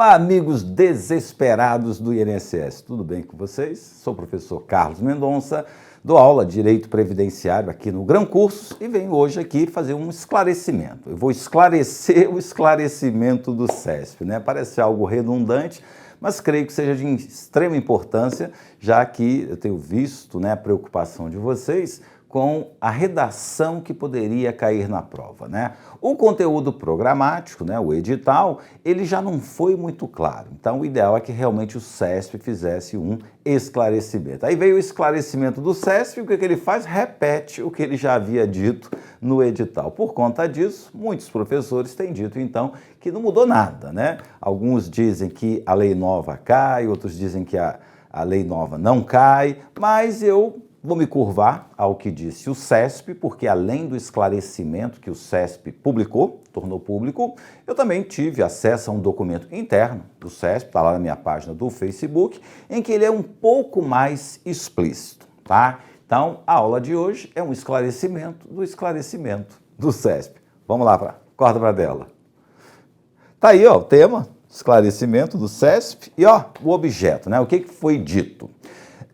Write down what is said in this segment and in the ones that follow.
Olá, amigos desesperados do INSS, tudo bem com vocês? Sou o professor Carlos Mendonça, dou aula de Direito Previdenciário aqui no Gran Cursos e venho hoje aqui fazer um esclarecimento. Eu vou esclarecer o esclarecimento do CESP, né? Parece algo redundante, mas creio que seja de extrema importância, já que eu tenho visto, né, a preocupação de vocês com a redação que poderia cair na prova, né? O conteúdo programático, né, o edital, ele já não foi muito claro. Então, o ideal é que realmente o CESP fizesse um esclarecimento. Aí veio o esclarecimento do CESP, o que ele faz? Repete o que ele já havia dito no edital. Por conta disso, muitos professores têm dito, então, que não mudou nada, né? Alguns dizem que a lei nova cai, outros dizem que a lei nova não cai, mas eu vou me curvar ao que disse o CESP, porque além do esclarecimento que o CESP publicou, tornou público, eu também tive acesso a um documento interno do CESP, está lá na minha página do Facebook, em que ele é um pouco mais explícito, tá? Então, a aula de hoje é um esclarecimento do CESP. Vamos lá, corta para dela. Tá aí, ó, o tema, esclarecimento do CESP, e ó, o objeto, né? O que foi dito?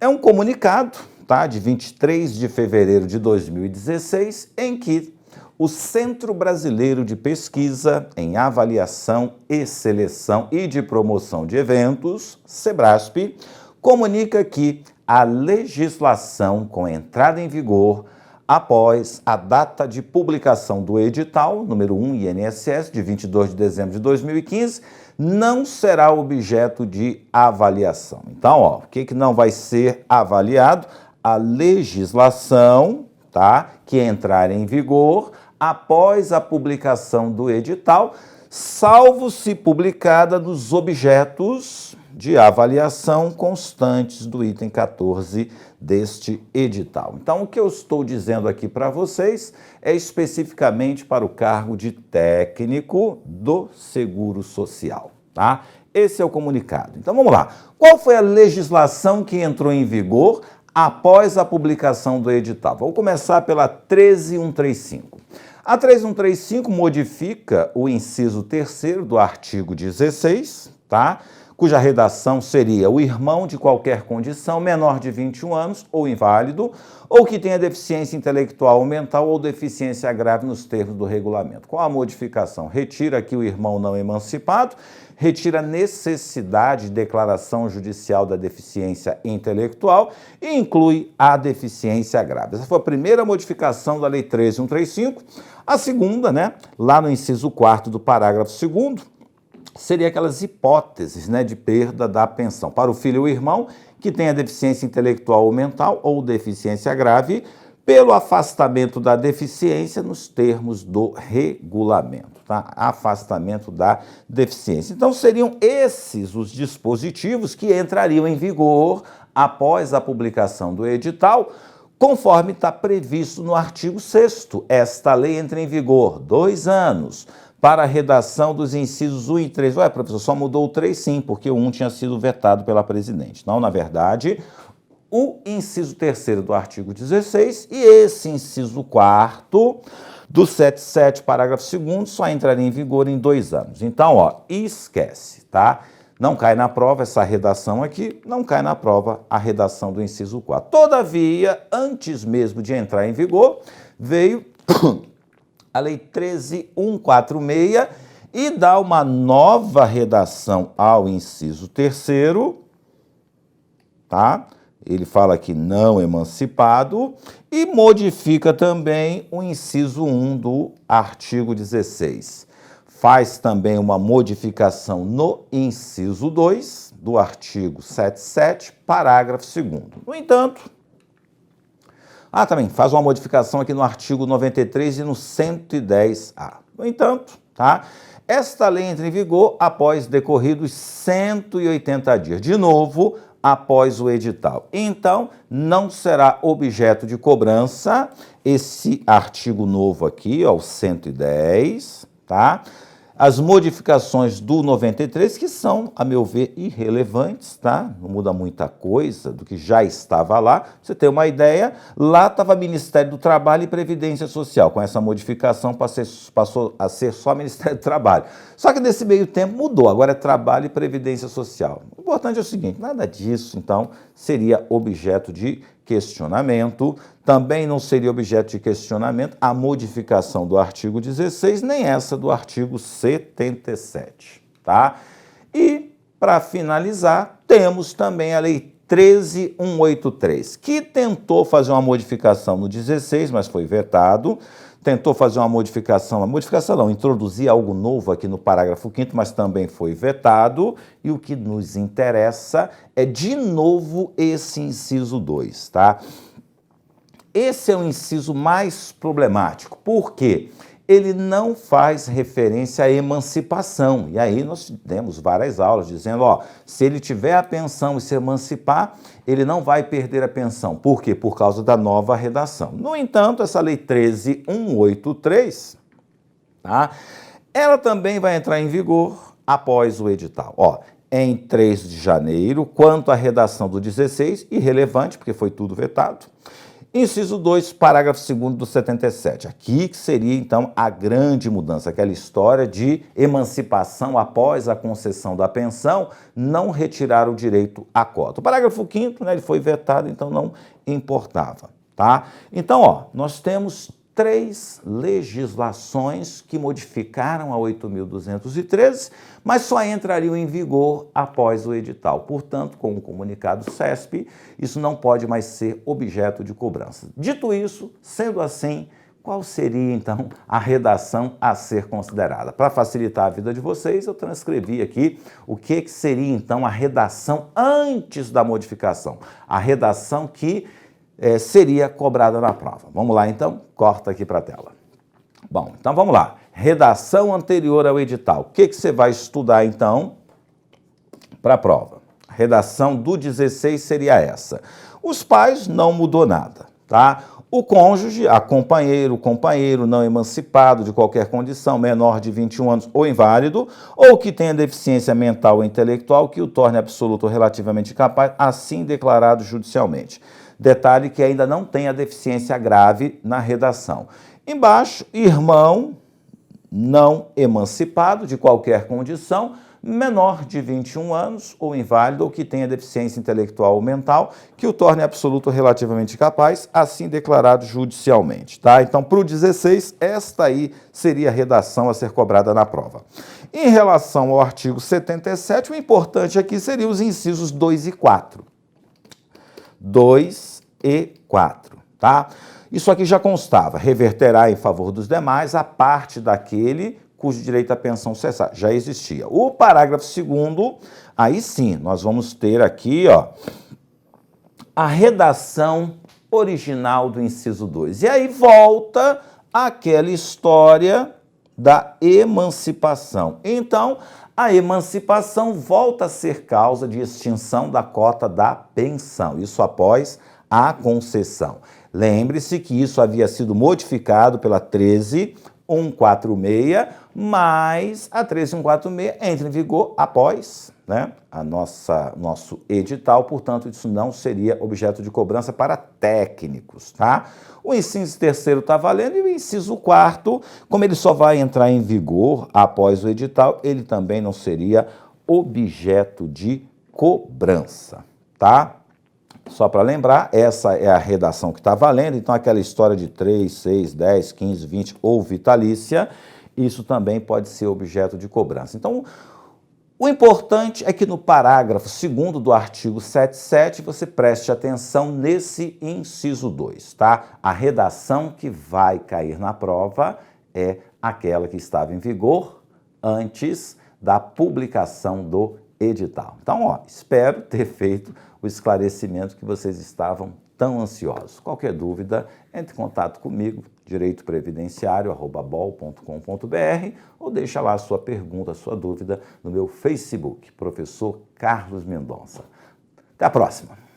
É um comunicado, tá, de 23 de fevereiro de 2016, em que o Centro Brasileiro de Pesquisa em Avaliação e Seleção e de Promoção de Eventos, SEBRASP, comunica que a legislação com entrada em vigor após a data de publicação do edital, número 1 INSS, de 22 de dezembro de 2015, não será objeto de avaliação. Então, ó, o que não vai ser avaliado? A legislação, tá, que entrar em vigor após a publicação do edital, salvo se publicada nos objetos de avaliação constantes do item 14 deste edital. Então, o que eu estou dizendo aqui para vocês é especificamente para o cargo de técnico do Seguro Social, tá? Esse é o comunicado. Então, vamos lá. Qual foi a legislação que entrou em vigor após a publicação do edital? Vou começar pela 13135. A 13135 modifica o inciso 3º do artigo 16, tá? Cuja redação seria: o irmão de qualquer condição menor de 21 anos ou inválido, ou que tenha deficiência intelectual ou mental ou deficiência grave nos termos do regulamento. Com a modificação, retira aqui o irmão não emancipado, retira a necessidade de declaração judicial da deficiência intelectual e inclui a deficiência grave. Essa foi a primeira modificação da Lei 13.135. A segunda, né, lá no inciso 4º do parágrafo 2º, seria aquelas hipóteses, né, de perda da pensão para o filho ou irmão que tenha deficiência intelectual ou mental ou deficiência grave pelo afastamento da deficiência nos termos do regulamento, tá? Afastamento da deficiência. Então, seriam esses os dispositivos que entrariam em vigor após a publicação do edital, conforme está previsto no artigo 6º. Esta lei entra em vigor 2 anos para a redação dos incisos 1 e 3. Ué, professor, só mudou o 3 sim, porque o 1 tinha sido vetado pela presidente. Não, na verdade, o inciso 3º do artigo 16 e esse inciso 4º do 77, parágrafo 2º, só entraria em vigor em 2 anos. Então, ó, esquece, tá? Não cai na prova essa redação aqui, não cai na prova a redação do inciso 4. Todavia, antes mesmo de entrar em vigor, veio a Lei 13.146 e dá uma nova redação ao inciso 3º, tá? Ele fala que não emancipado e modifica também o inciso 1 do artigo 16. Faz também uma modificação no inciso 2 do artigo 77, parágrafo 2º. No entanto, também faz uma modificação aqui no artigo 93 e no 110A. No entanto, tá? Esta lei entra em vigor após decorridos 180 dias. De novo, após o edital. Então, não será objeto de cobrança esse artigo novo aqui, ó, o 110, tá? as modificações do 93, que são, a meu ver, irrelevantes, tá? Não muda muita coisa do que já estava lá. Pra você ter uma ideia, lá estava Ministério do Trabalho e Previdência Social. Com essa modificação passou a ser só Ministério do Trabalho. Só que nesse meio tempo mudou, agora é Trabalho e Previdência Social. O importante é o seguinte, nada disso, então, seria objeto de questionamento. Também não seria objeto de questionamento a modificação do artigo 16, nem essa do artigo 77, tá? E, para finalizar, temos também a Lei 13.183, que tentou fazer uma modificação no 16, mas foi vetado. Tentou fazer uma modificação não, introduzir algo novo aqui no parágrafo 5º, mas também foi vetado. E o que nos interessa é, de novo, esse inciso 2, tá? Esse é o inciso mais problemático. Por quê? Ele não faz referência à emancipação. E aí nós temos várias aulas dizendo, ó, se ele tiver a pensão e se emancipar, ele não vai perder a pensão. Por quê? Por causa da nova redação. No entanto, essa Lei 13.183, tá? Ela também vai entrar em vigor após o edital. Ó, em 3 de janeiro, quanto à redação do 16, irrelevante, porque foi tudo vetado. Inciso 2, parágrafo 2º do 77. Aqui que seria, então, a grande mudança, aquela história de emancipação após a concessão da pensão, não retirar o direito à cota. O parágrafo 5º, né, ele foi vetado, então não importava, tá? Então, ó, nós temos 3 legislações que modificaram a 8.213, mas só entrariam em vigor após o edital. Portanto, com o comunicado CESP, isso não pode mais ser objeto de cobrança. Dito isso, sendo assim, qual seria, então, a redação a ser considerada? Para facilitar a vida de vocês, eu transcrevi aqui o que seria, então, a redação antes da modificação. A redação que seria cobrada na prova. Vamos lá, então? Corta aqui para a tela. Bom, então vamos lá. Redação anterior ao edital. O que você vai estudar, então, para a prova? A redação do 16 seria essa. Os pais não mudou nada, tá? O cônjuge, a companheiro, o companheiro não emancipado de qualquer condição, menor de 21 anos ou inválido, ou que tenha deficiência mental ou intelectual que o torne absoluto ou relativamente incapaz, assim declarado judicialmente. Detalhe que ainda não tem a deficiência grave na redação. Embaixo, irmão não emancipado de qualquer condição, menor de 21 anos ou inválido ou que tenha deficiência intelectual ou mental que o torne absoluto ou relativamente capaz, assim declarado judicialmente, tá? Então, para o 16, esta aí seria a redação a ser cobrada na prova. Em relação ao artigo 77, o importante aqui seriam os incisos 2 e 4. 2 e 4, tá? Isso aqui já constava, reverterá em favor dos demais a parte daquele cujo direito à pensão cessar. Já existia. O parágrafo 2º, aí sim, nós vamos ter aqui, ó, a redação original do inciso 2. E aí volta aquela história da emancipação. Então, a emancipação volta a ser causa de extinção da cota da pensão, isso após a concessão. Lembre-se que isso havia sido modificado pela 13.146, mas a 13.146 entra em vigor após, né, nosso edital, portanto, isso não seria objeto de cobrança para técnicos, tá? O inciso 3º está valendo e o inciso 4º, como ele só vai entrar em vigor após o edital, ele também não seria objeto de cobrança, tá? Só para lembrar, essa é a redação que está valendo, então aquela história de 3, 6, 10, 15, 20 ou vitalícia, isso também pode ser objeto de cobrança. Então, o importante é que no parágrafo 2º do artigo 77 você preste atenção nesse inciso 2, tá? A redação que vai cair na prova é aquela que estava em vigor antes da publicação do edital. Então, ó, espero ter feito o esclarecimento que vocês estavam tão ansiosos. Qualquer dúvida, entre em contato comigo, direitoprevidenciário@bol.com.br ou deixa lá a sua pergunta, a sua dúvida no meu Facebook, Professor Carlos Mendonça. Até a próxima!